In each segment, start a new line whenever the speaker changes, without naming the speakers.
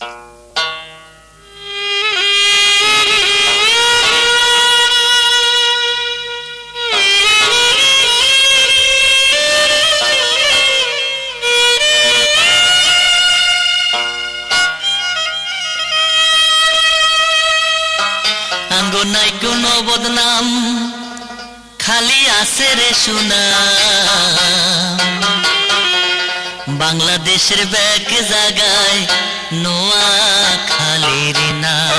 আঙ্গো নাই কোনো বদনাম খালি আছে রে সুনাম বাংলাদেশের ব্যাক জায়গায় নোয়াখালীর নাম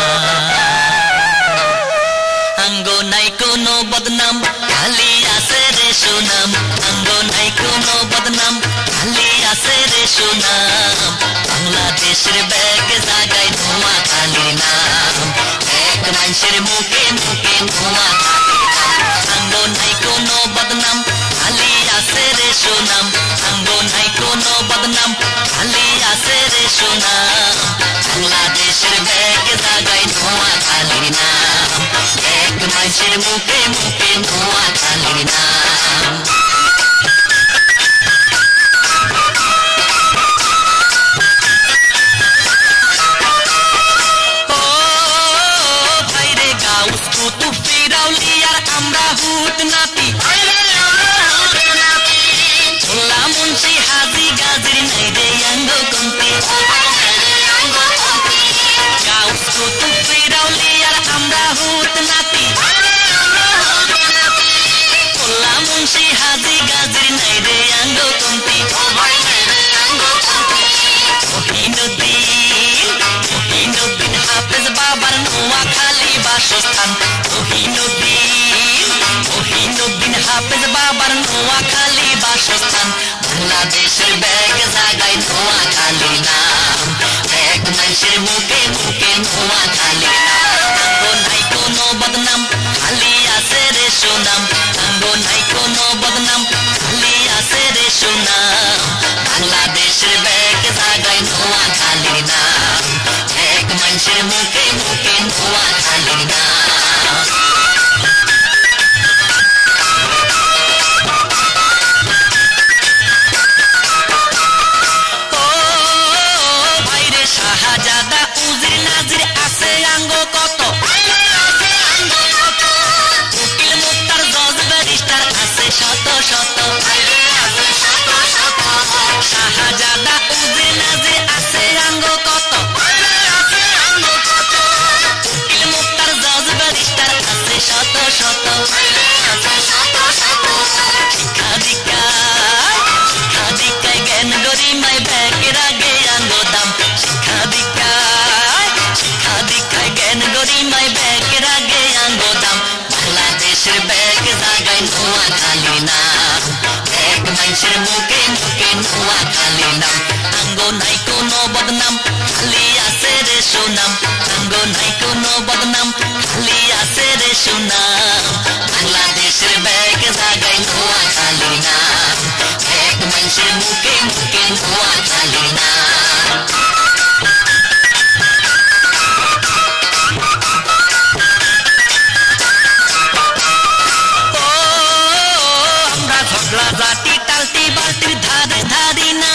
আঙ্গো নাই কোনো বদনাম খালি আছে রে সুনাম আঙ্গো নাই কোনো বদনাম খালি আছে রে সুনাম বাংলাদেশের ব্যাক জায়গায় নোয়াখালীর নাম এক মানুষের মুখে মুখে নোয়াখালীর নাম আঙ্গো নাই কোনো বদনাম খালি আছে রে সুনাম আঙ্গো নাই কোনো বদনাম খালি আছে রে সুনাম বাংলাদেশের ব্যাক জায়গায় নোয়াখালীর নাম এক মানুষের মুখে মুখে নোয়াখালীর নাম আমরা হুট নাতি ছোলা মুন্সি হাজি গাজির নাই রে আঙ্গ কমতি গাউস কুতুব ফিরাউলিয়ার আমরা হুট নাতি ছোলা মুন্সি হাজি গাজির নাই রে আঙ্গ কমতি মহিনুদ্দিন হাফেজ বাবার নোয়াখালী বাসস্থান মহিনুদ্দিন হাফেজ বাবার নোয়াখালী বাসস্থান বাংলাদেশের ব্যাগ জায়গায় নোয়াখালীর নাম এক মানুষের মুখে মুখে নোয়াখালীর নাম আঙ্গো নাই কোনো বদনাম খালি আছে রে সুনাম আঙ্গো নাই কোনো বদনাম খালি আছে রে সুনাম বাংলাদেশের ব্যাগ জায়গায় নোয়াখালীর নাম এক মানুষের মুখে মুখে নোয়াখালীর নাম শাহজাদা উজির নাজির আছে আঙ্গ কত উকিল মুক্তার জজ ব্যারিস্টার আছে শত শত শাহজাদা উজির নাজির আছে আঙ্গ কত উকিল মুক্তার জজ ব্যারিস্টার আছে শত শত শিক্ষা দীক্ষায় জ্ঞান গরিমায় ব্যাগের আগে আঙ্গ দাম শিক্ষা দীক্ষায় জ্ঞান গরিমায় ব্যাগের আগে আঙ্গ দাম বাংলাদেশের ব্যাগ জায়গায় নোয়াখালীর নাম এক মানুষের মুখে মুখে নোয়াখালীর নাম আঙ্গো নাই কোনো বদনাম খালি আছে রে সুনাম আঙ্গো নাই কোনো বদনাম খালি আছে রে সুনাম বাংলাদেশের ব্যাগ জায়গায় নোয়াখালীর নাম এক মানুষের মুখে মুখে নোয়াখালীর নাম জাতি টালতি বালতির ধারে ধারি না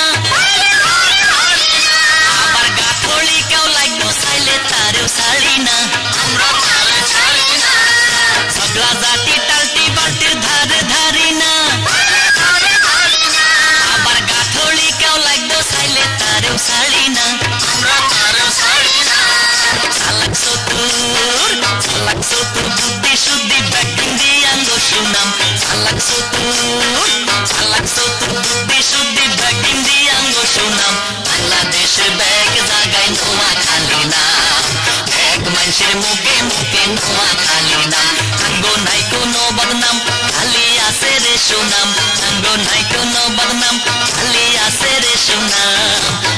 আবার গাথলি কেউ লাগবো চাইলে তারেও ছাড়ি না ঝগড়া জাতি টালতি বালতির ধারে ধারি না আবার গাথলি কেউ লাগবো চাইলে তারেও ছাড়ি না চালাক চতুর বুদ্ধি শুদ্ধি ব্যাকিং দিয়ে আঙ্গ সুনাম চালাক চতুর বুদ্ধি শুদ্ধি ব্যাকিং দিয়ে আঙ্গ সুনাম বাংলাদেশের ব্যাগ জায়গায় নোয়াখালীর নাম এক মানুষের মুখে মুখে নোয়াখালীর নাম আঙ্গো নাই কোনো বদনাম খালি আছে রে সুনাম আঙ্গো নাই কোনো বদনাম খালি আছে রে সুনাম